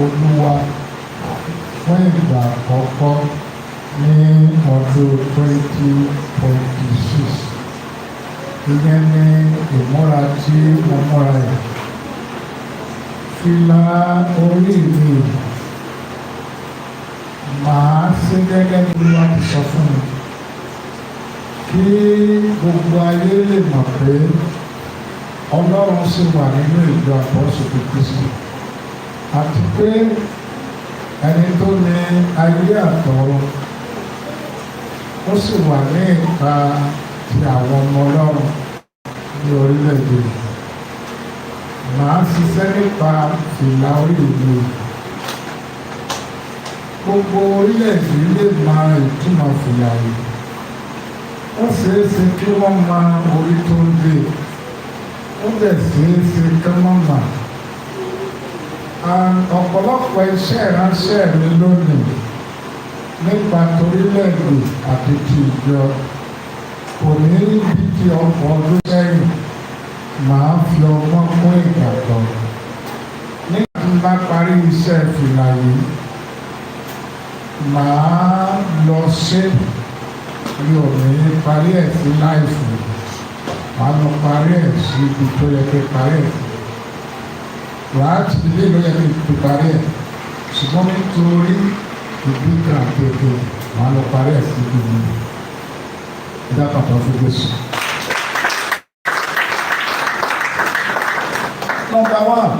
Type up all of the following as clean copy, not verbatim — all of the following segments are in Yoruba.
Olúwa fún ìgbà àkọ́kọ́ ní ọdún 2026. Ìyẹn ni ìmúra tí mo múra yìí. Fìlà orí mi màá ṣe gẹ́gẹ́ bí wọ́n ti sọ fún mi, kí gbogbo ayé lè mọ̀ pé Ọlọ́run sì wà nínú ìjọ Àpọ́sítélì Kristi, àti pé ẹni tó ní ayé àtọ̀run ó sì wà ní ìka ti àwọn ọmọ Ọlọ́run ní orílẹ̀-èdè. Màá ṣiṣẹ́ nípa fìlà orí mi. Gbogbo orílẹ̀-èdè lè mọ ìtumọ̀ fìlà yìí. Ó ṣeé ṣe kí wọ́n mọ orí tó ń dé. Ó dẹ̀ ṣeé ṣe kí wọ́n mọ̀. Ọ̀pọ̀lọpọ̀ iṣẹ́ ìránṣẹ́ mi lónìí nípa torílẹ̀-èdè àti ti ìjọ kò ní bí ti ọ̀pọ̀ ọdún sẹ́yìn. Màá fi ọgbọ́n kún ìgbàgbọ́. Nígbà tí n bá parí iṣẹ́ fìlà yìí, màá lọ sí mi ò ní parí ẹ̀ sí láìfù. Màá lọ parí ẹ̀ sí ibi tó yẹ kí parí ẹ̀ sí. Láti ilé ló yẹ kí parí ẹ̀. Ṣùgbọ́n nítorí ìbí kan kéèké, màá lọ parí ẹ̀ sí ibi mi. Ìdá pàtàkì fún Jésù. Nọ́mbà 1,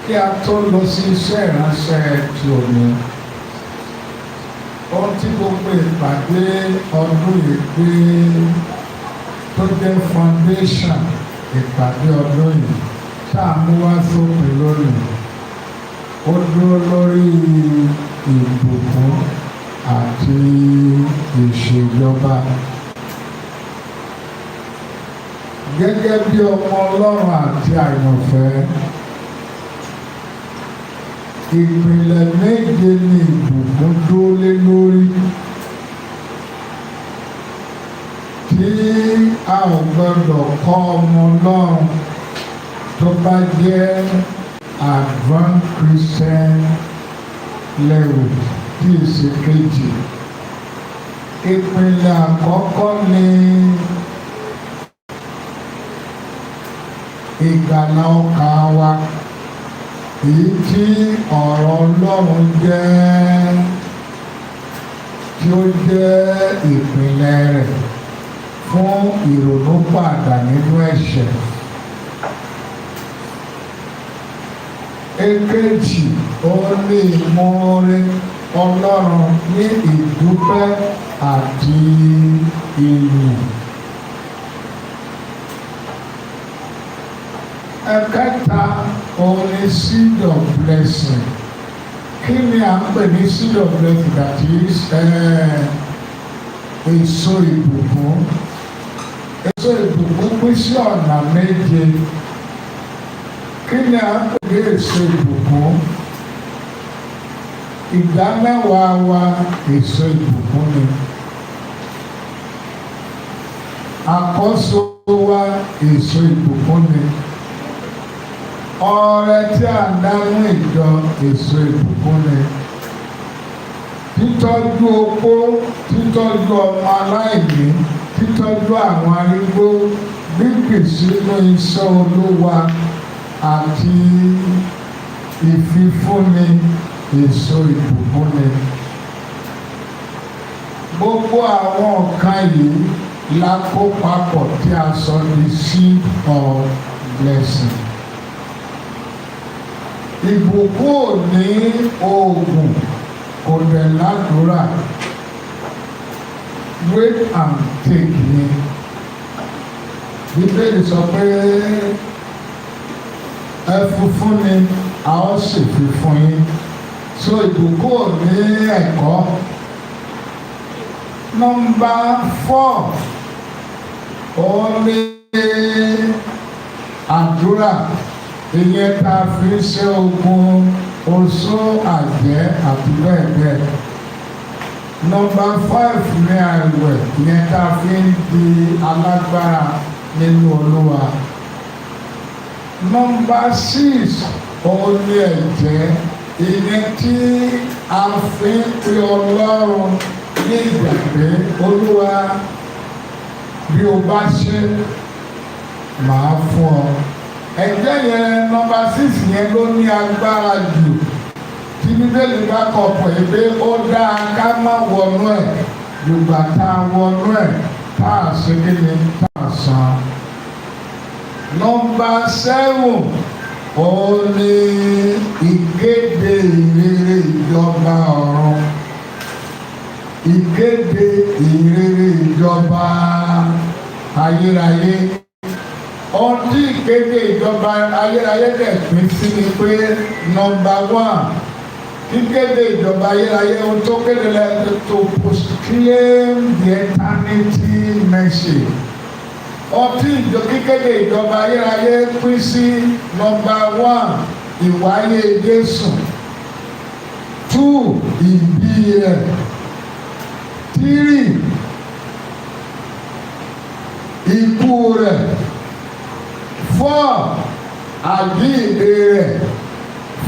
kí a tó lọ sí iṣẹ́ ìránṣẹ́ ti òní, ohun tí gbogbo ìpàdé ọdún yìí pé tó jẹ́ foundation ìpàdé ọdún yìí tá a mú wá sópin lónìí, ó dúró lórí ìbùkún àti ìṣèjọba. Gẹ́gẹ́ bí ọmọ Ọlọ́run àti àyànfẹ́, ìpìlẹ̀ méje ni ìbùkún dúró lé lórí, tí a ò gbọdọ̀ kọ́ ọmọ Ọlọ́run tó bá jẹ́ advanced Christian level tí ìṣe kejì. Ìpìlẹ̀ àkọ́kọ́ ni ìgbàlà ọkàn wa, èyí tí ọ̀rọ̀ Ọlọ́run jẹ́, tí ó jẹ́ ìpìlẹ̀ rẹ̀ fún ìrònúpìwàdà nínú ẹ̀ṣẹ̀. Èkejì, ó ní ìmoore Ọlọ́run ní ìdúpẹ́ àti ìyìn. Ẹ̀kẹta, òun ni seed of blessing. Kí ni à ń pè ní seed of blessing? That is èso ìbùkún. Èso ìbùkún pín sí ọ̀nà méje. Kí ni à ń pè ní èso ìbùkún? Ìdá mẹ́wàá wa èso ìbùkún ni. Àkọ́so wa èso ìbùkún ni. Ọrẹ tí a ń dá ní ìjọ èso ìbùkún ni. Títọ́jú opó, títọ́jú ọmọ aláìní, títọ́jú àwọn arúgbó, gbígbì sínú iṣẹ́ Olúwa àti ìfifúnni èso ìbùkún ni. Gbogbo àwọn nǹkan yìí la kó papọ̀ tí a sọ ní seed of blessing. Ìbùkún ò ní oògùn, kò dẹ̀ ládùúrà. Wait and take ni. Bíbélì sọ pé ẹ fúnfún ni a ó sì fi fún yín. So ìbùkún ò ní ẹ̀kọ́. Nọ́mbà 4, ó ní àdúrà. Ìyẹn tá a fi ṣe ogun oṣó, àjẹ́ àti bẹ́ẹ̀ bẹ́ẹ̀. Nọ́mbà 5 ní àìwẹ̀, ìyẹn tá a fi ń di alágbára nínú Olúwa. Nọ́mbà 6, ó ní ẹ̀jẹ̀ ìyẹn tí a fi ń pe Ọlọ́run ní ìgbàgbé Olúwa bí o bá ṣe màá fún ọ. Ẹ̀jẹ̀ yẹn nọ́mbà 6 yẹn ló ní agbára jù tí Bíbélì bá kọ pé pé ó dáa ká má wọnú ẹ̀ gbogbo tá a wọnú ẹ̀ tá a ṣe kí ni tá a san. Nọ́mbà 7 ó ní ìkéde ìrere ìjọba ọ̀run. Ìkéde ìrere ìjọba ayérayé. Ohun tí ìkéde ìjọba ayérayé dẹ̀ pín sí ni pé nọ́mbà 1 kíkéde ìjọba ayérayé ohun tó kéde lẹ́yìn tó proclaim the eternity message. Ohun tí kíkéde ìjọba ayérayé pín sí nọ́mbà 1 ìwáyé Jésù, 2 ìbí rẹ̀, 3 ikú rẹ̀, 4 àjíǹde rẹ̀,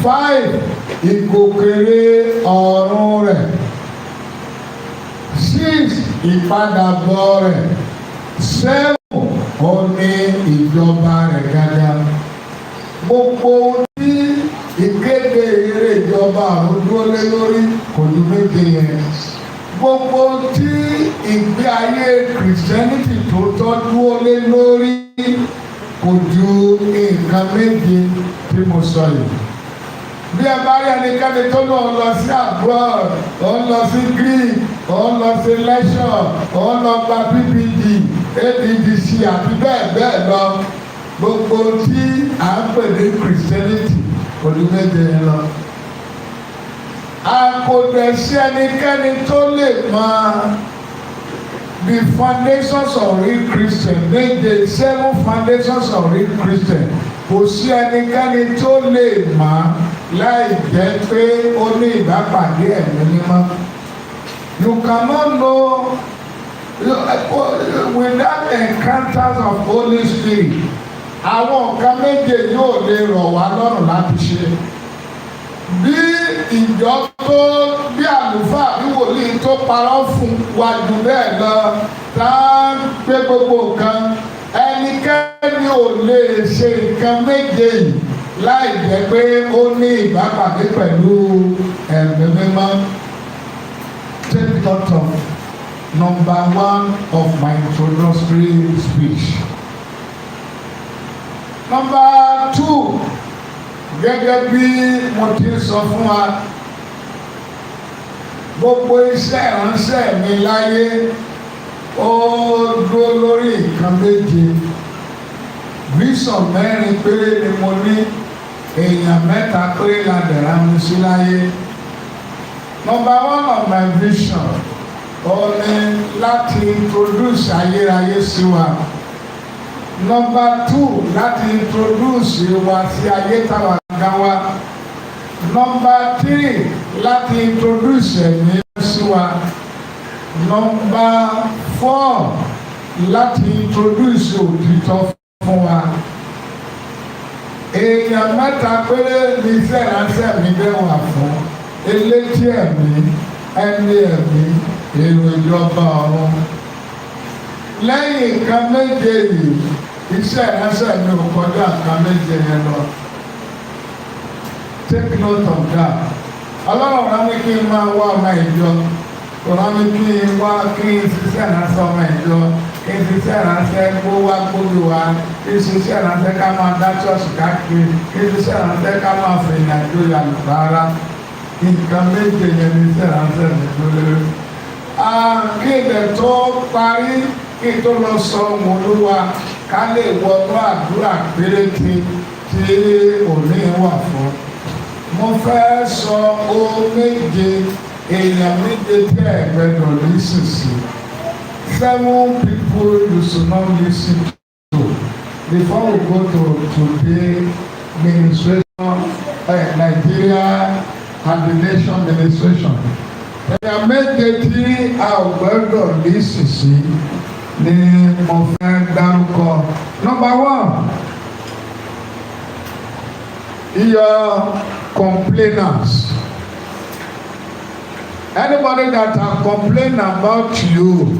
5 ìgòkèrè ọ̀run rẹ̀, 6 ìpadàbọ̀ rẹ̀, 7 ó ní ìjọba rẹ̀ gángan. Gbogbo tí ìkéde ìrere ìjọba ọ̀run dúró lé lórí kò ní méje yẹn. Gbogbo tí ìgbé ayé Christianity tó tọ́ dúró lé lórí kò ju nǹkan méje tí mo sọ yìí. Bí ẹ bá rí ẹnikẹ́ni tó lọ sí abroad, ó ń lọ sí Greek, ó ń lọ sí lecture, ó ń lọ gba PPD, ADDC àti bẹ́ẹ̀ bẹ́ẹ̀ lọ, gbogbo tí à ń pè ní Christianity kò ní méje yẹn lọ. A kò dẹ̀ sí ẹnikẹ́ni tó lè mọ the foundations of real Christian, méje 7 foundations of real Christian. Kò sí ẹnikẹ́ni tó lè mọ̀ láì jẹ́ pé ó ní ìbápàdé ẹ̀mí mímọ́. You cannot know without encounters of Holy Spirit. Àwọn nǹkan méje yóò lè rọ̀ wá lọ́rùn láti ṣe. Bí ìjọ tó bí àlùfáà bí wòlíì tó parọ́ fún wa jù bẹ́ẹ̀ lọ tá a gbé gbogbo nǹkan, ẹnikẹ́ni ò lè ṣe nǹkan méje yìí láì jẹ́ pé ó ní ìbápàdé pẹ̀lú ẹ̀mí mímọ́. Take note of number 1 of my introductory speech. Number 2, gẹ́gẹ́ bí mo ti sọ fún wa, gbogbo iṣẹ́ ìránṣẹ́ mi láyé ó dúró lórí nǹkan méje. Vision 4 péré ni mo ní, èèyàn 3 péré la dẹ̀ra mi sí láyé. Number 1 of my vision ó ní láti introduce ayérayé sí wa. Number 2 láti introduce wa sí ayé táwa gan wa. Number 3 láti introduce ẹ̀mí sí wa. Number 4 láti introduce òtítọ́ fún wa. Èèyàn 3 péré ní iṣẹ́ ìránṣẹ́ mi bẹ́ẹ̀ wà fún. Elétí ẹ̀mí, ẹni ẹ̀mí, èrò ìjọba ọ̀run. Lẹ́yìn nǹkan méje yìí, iṣẹ́ ìránṣẹ́ mi ò kọjá nǹkan méje yẹn lọ. Take note of that. Ọlọ́run rán mi kí n máa wá ọmọ ìjọ. Kò rán mi kí n wá kí n ṣiṣẹ́ ìránṣẹ́ ọmọ ìjọ. Kí n ṣiṣẹ́ ìránṣẹ́ kó wá gbójú wa. Kí n ṣiṣẹ́ ìránṣẹ́ ká máa dá ṣọ́ọ̀ṣì káàkiri. Kí n ṣiṣẹ́ ìránṣẹ́ ká máa fi ìrìnàjò yàgò rárá. Nǹkan méje yẹn ní iṣẹ́ ìránṣẹ́ mi tó lérè. Kí ilẹ̀ tó parí, kí n tó lọ sọ ohun Olúwa ká lè wọnú àdúrà péréte tí òní wà fún. Mo fẹ́ sọ ohun méje, èèyàn méje tí ẹ gbẹ́dọ̀ listen sí. 7 people you should not listen to before we go to today ministration Nigeria and the nation ministration. Èèyàn méje tí a ò gbẹ́dọ̀ listen sí ni mo fẹ́ dárúkọ. Number 1, your complainers. Anybody that are complaining about you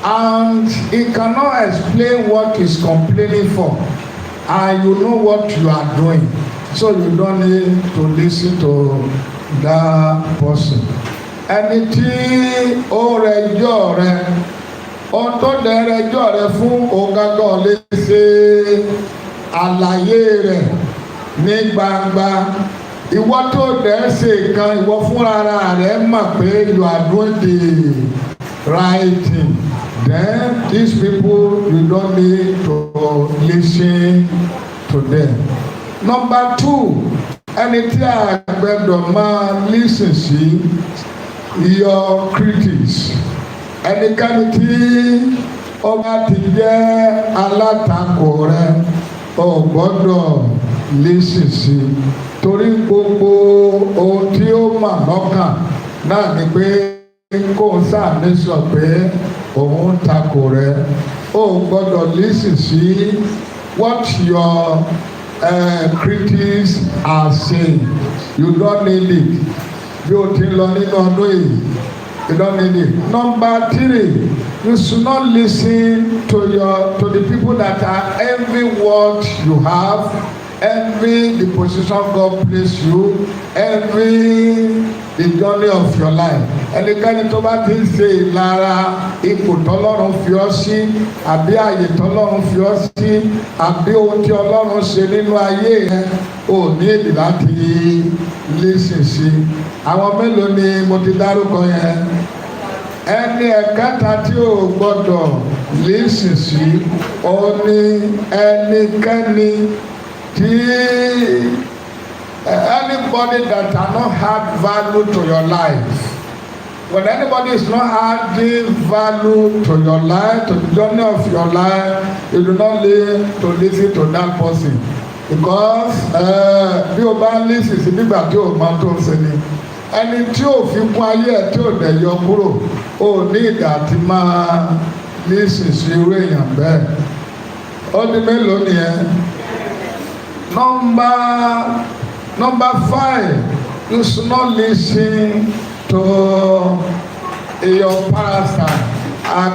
and he cannot explain what he's complaining for, and you know what you are doing, so you don't need to listen to that person. Ẹni tí ó rẹjọ́ rẹ, ohun tó dẹ̀ rẹjọ́ rẹ fún ògàgọ́ lè ṣe àlàyé rẹ̀ ní gbangba. Ìwọ tó dẹ̀ ṣe kan, ìwọ fúnra rẹ̀ mọ̀ pé you are doing the right thing. Then these people, you don't need to listen to them. Number 2, ẹni tí a gbọ́dọ̀ máa listen sí, your critics. Ẹnikẹ́ni tí ó bá ti jẹ́ alátakò rẹ, o gbọ́dọ̀ listen sí. Torí gbogbo ohun tí ó mà lọ́kàn náà ni pé kó sáàmì sọ pé òun takò rẹ. O gbọ́dọ̀ listen sí what your critics are saying. You don't need it. Bí o ti lọ nínú ọdún yìí, you don't need it. Number 3, you should not listen to the people that are envy what you have, envy the position God placed you, envy the journey of your life. Ẹnikẹ́ni tó bá ti ń ṣe ìlara ipò tọ́lọ́run fi ọ́ sí, àbí àyè tọ́lọ́run fi ọ́ sí, àbí ohun tí Ọlọ́run ṣe nínú ayé yẹn, ò ní èdè láti listen sí. Àwọn mélòó ni mo ti dárúkọ yẹn? Ẹni ẹ̀kẹta tí ò gbọ́dọ̀ listen sí, ó ní ẹnikẹ́ni tí anybody that are not add value to your life. When anybody is not adding value to your life, to the journey of your life, you do not need to listen to that person. Because bí o bá listen sí nígbà tí o máa tó ń ṣe ni, ẹni tí o fi kún ayé ẹ̀ tí o dẹ̀ yọ kúrò, o ní ìdá tí máa listen sí irú èèyàn bẹ́ẹ̀. Ó ní mélòó nìyẹn? Number 5, you should not listen to your parasite.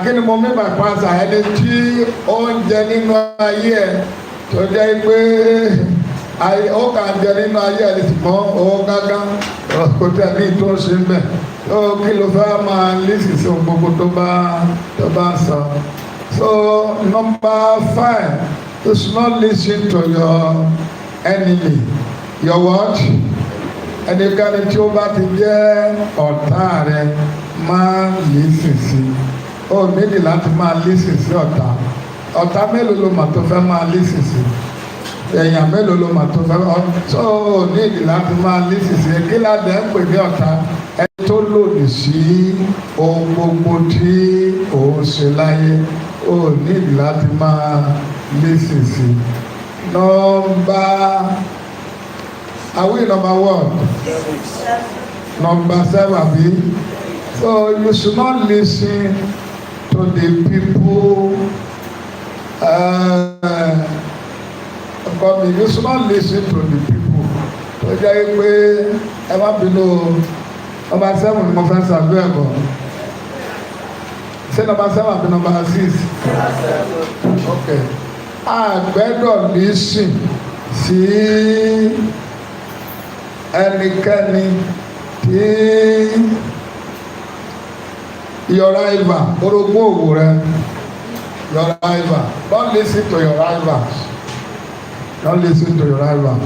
Kí ni mo mean by parasite? Ẹni tí ó ń jẹ nínú ayé ẹ̀ tó jẹ́ pé ó kà ń jẹ nínú ayé ẹ̀ ṣùgbọ́n ó gángan kò tẹ̀ ní tó ń ṣe ń bẹ̀. Kí ló fẹ́ máa listen sí ohun gbogbo tó bá ń sọ. So number 5, you should not listen to your enemy. Your what? Ẹnikẹ́ni tí ó bá ti jẹ́ ọ̀tá rẹ máa listen sí. Ó nídìí láti máa listen sí ọ̀tá. Ọ̀tá mélòó ló mà tó fẹ́ máa listen sí? Èèyàn mélòó ló mà tó fẹ́? Ó nídìí láti máa listen sí. Kí ládẹ́ ń pè ní ọ̀tá? Ẹni tó lòdì sí ohun gbogbo tí òun ṣe láyé. Ó nídìí láti máa listen sí. Are we number what? Number 7, abi? So you should not listen to the people. You should not listen to the people. Tó jẹ́ pé ẹ má bínú number 7 ni mo fẹ́ ṣàgbé ẹ̀kọ́. Ṣé number 7 àbí number 6? Okay. A gbẹ́dọ̀ listen sí ẹnikẹ́ni tí your rival, orogún òwò rẹ, your rival. Don't listen to your rivals. Don't listen to your rival.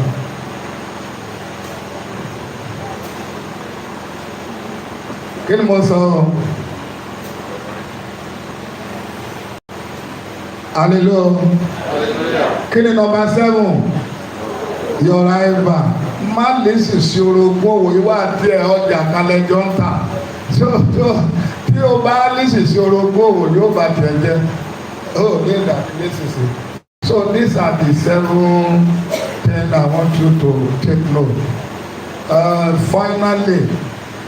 Kí ni mo sọ? Hallelujah. Kí ni number 7? Your rival. Má listen sí orogún òwò ìwà àti ọjà kalẹ̀jọ́ ń tà. Tí o bá listen sí orogún òwò yóò bá tẹ̀ jẹ́. Oh, need that listen sí. So these are the 7 things I want you to take note. Finally,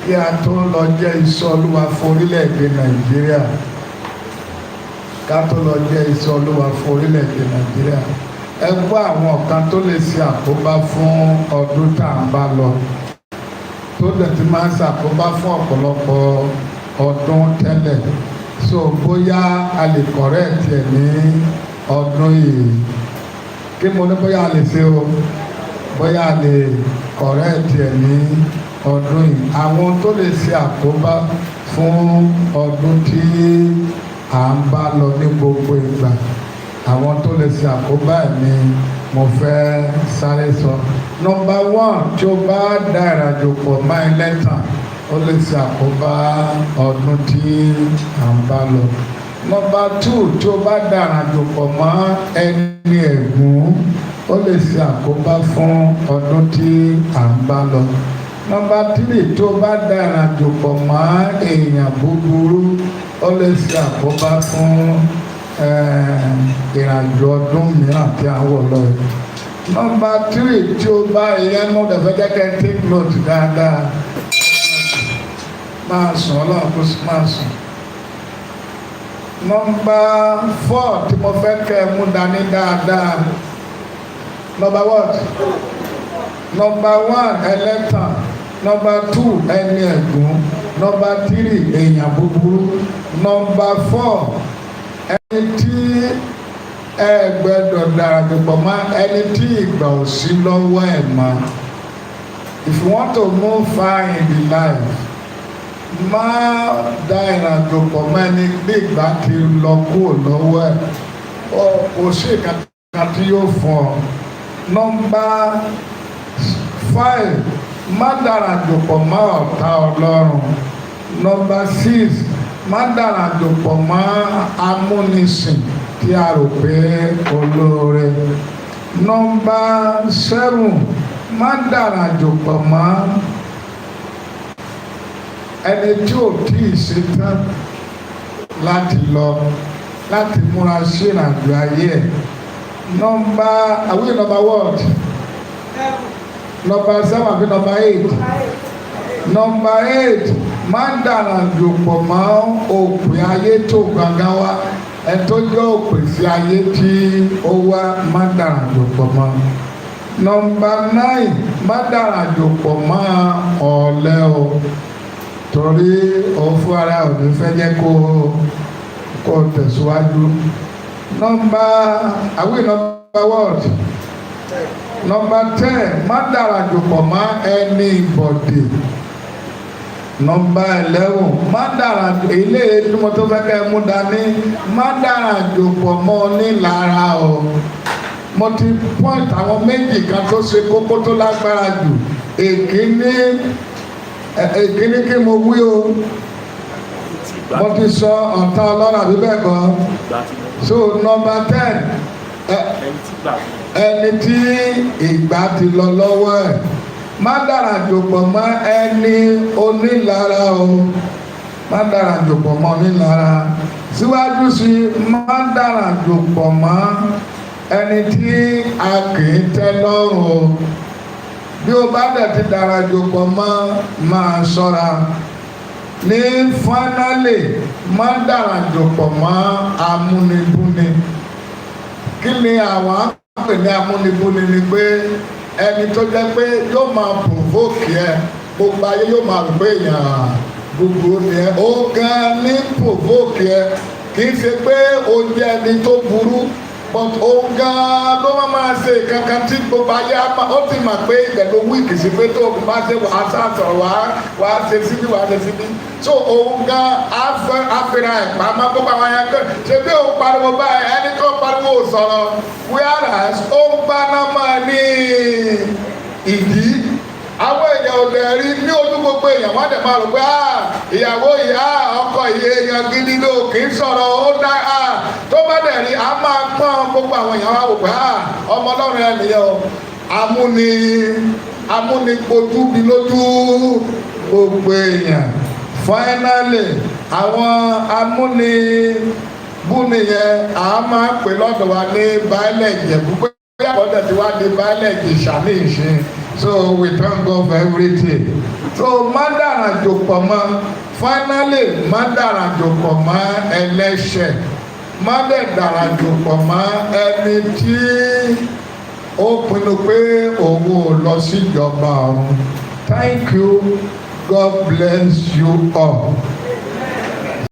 kí a tó lọ jẹ́ iṣẹ́ Olúwa fún orílẹ̀-èdè Nàìjíríà. Ká tó lọ jẹ́ iṣẹ́ Olúwa fún orílẹ̀-èdè Nàìjíríà. ẹ gbọ́ àwọn kan tó lè ṣe àkóbá fún ọdún tá à ń bá lọ tó dẹ̀ ti máa ń ṣàkóbá fún ọ̀pọ̀lọpọ̀ ọdún tẹ́lẹ̀ so bóyá a lè correct ẹ̀ ní ọdún yìí kí mo ní bóyá a lè ṣe o bóyá a lè correct ẹ̀ ní ọdún yìí àwọn tó lè ṣe àkóbá fún ọdún tí à ń bá lọ ní gbogbo ìgbà àwọn tó lè ṣe àkóbá ẹ̀ ni mo fẹ́ sáré sọ. Nọ́mbà 1 tí ó bá dá ìrìnàjò pọ̀ mọ́ ẹlẹ́tàn ó lè ṣe àkóbá ọdún tí à ń bá lọ. Nọ́mbà 2 tí ó bá dá ìrìnàjò pọ̀ mọ́ ẹni ẹ̀gún ó lè ṣe àkóbá fún ọdún tí à ń bá lọ. Nọ́mbà 3 tí ó bá dá ìrìnàjò pọ̀ mọ́ èèyàn búburú ó lè ṣe àkóbá fún ìrìnàjò ọdún mìíràn tí a wọ̀ lọ yìí. Nọ́mbà 3 tí ó bá ìyẹn mú dẹ̀fẹ́dẹ́kẹ́ take note dáadáa máa sùn ọlọ́run kó máa sùn. Nọ́mbà 4 tí mo fẹ́ kẹ́ ẹ mú dání dáadáa. Nọ́mbà what? Nọ́mbà 1 ẹlẹ́tàn. Nọ́mbà 2 ẹni ẹ̀gún. Nọ́mbà 3 èèyàn búburú. Nọ́mbà 4 ẹni tí ẹ gbẹ́dọ̀ darapọ̀ pọ̀ mọ́ ẹni tí ìgbà ò sí lọ́wọ́ ẹ̀ mọ́. If you want to move far in the life, má da ìrìnàjò pọ̀ mọ́ ẹni bí ìgbà ti lọ kúrò lọ́wọ́ ẹ̀ kò sí ìkàkà tí yóò fún ọ. Nọ́mbà 5 má darapọ̀ pọ̀ mọ́ ọ̀tá Ọlọ́run. Nọ́mbà 6 má darapọ̀ pọ̀ mọ́ amúnisìn tí a rò pé olóore. Nọ́mbà 7 má darapọ̀ pọ̀ mọ́ ẹni tí ò tí ì ṣetán láti lọ láti múra sí ìrìnàjò ayé ẹ̀. Nọ́mbà what? Nọ́mbà 7 àbí nọ́mbà 8? Nọ́mbà 8 má darapọ̀ pọ̀ mọ́ òpin ayé tó gangan wá ẹ tó jẹ́ òpin sí ayé tí ó wá má darapọ̀ pọ̀ mọ́. Nọ́mbà 9 má darapọ̀ pọ̀ mọ́ ọ̀lẹ o torí òfin ara ò ní fẹ́ jẹ́ kó tẹ̀síwájú. Nọ́mbà what? Nọ́mbà 10 má darapọ̀ pọ̀ mọ́ ẹni ìbọ̀dè. Nọ́mbà 11 má darapọ̀ ilé ìdúmọ̀ tó fẹ́ kẹ́ mú dání má darapọ̀ pọ̀ mọ́ nílara o. Mo ti point àwọn méjì kan tó ṣe kókó tó lágbára jù. Èkíní kí mo wí o mo ti sọ ọ̀tá Ọlọ́run àbí bẹ́ẹ̀ kọ́. So nọ́mbà 10 ẹni tí ìgbà ti lọ lọ́wọ́ ẹ̀ má darapọ̀ pọ̀ mọ́ ẹni onílara o má darapọ̀ pọ̀ mọ́ onílara. Síwájú sí má darapọ̀ pọ̀ mọ́ ẹni tí a kì í tẹ́ lọ́rùn o. Bí o bá dẹ̀ ti darapọ̀ pọ̀ mọ́ máa ṣọ́ra. Ní fánálì má darapọ̀ pọ̀ mọ́ amúnibúni. Kí ni àwọn àpè ní amúnibúni ni pé ẹni tó jẹ́ pé yóò máa provoke ẹ gbogbo ayé yóò máa rò pé èèyàn gbogbo ni ẹ ó gan ní provoke ẹ kì í ṣe pé o jẹ́ ẹni tó burú but ó gan ló máa ṣe kankan tí gbogbo ayé ó ti mọ̀ pé ibẹ̀ ló wíìkì sí pé tó o bá ṣe wàá sàtọ̀ wàá ṣe síbí wàá ṣe síbí so òun gan àfihàn ẹ̀ pàmò gbogbo àwọn yẹn kẹ́ ṣe bí òun pariwo báyìí ẹni tó pariwo sọ̀rọ̀ whereas ó ń gbaná máa ní ìdí àwọn èèyàn ò lè rí ní ojú gbogbo èèyàn wọ́n dẹ̀ máa rò pé ìyàwó yìí ọkọ yìí èèyàn gidi ló kì í sọ̀rọ̀ ó dá tó bá dẹ̀ rí a máa pọ́n gbogbo àwọn èèyàn wá wò pé ọmọ Ọlọ́run ẹ̀ nìyẹn o amúnipojú bí lójú gbogbo èèyàn. Finally àwọn amúnibúni yẹn a máa pè lọ́dọ̀ wa ní baálẹ̀ Ìjẹ̀bú pé àkọ́dẹ̀ tí wàá di baálẹ̀ Ìjẹ̀ṣà ní ìṣe. So we thank God for everything. So má darapọ̀ pọ̀ mọ́ finally má darapọ̀ pọ̀ mọ́ ẹlẹ́ṣẹ̀ má dẹ̀ dàràjò pọ̀ mọ́ ẹni tí ó pinnu pé òun ò lọ sí ìjọba ọ̀run. Thank you. God bless you all.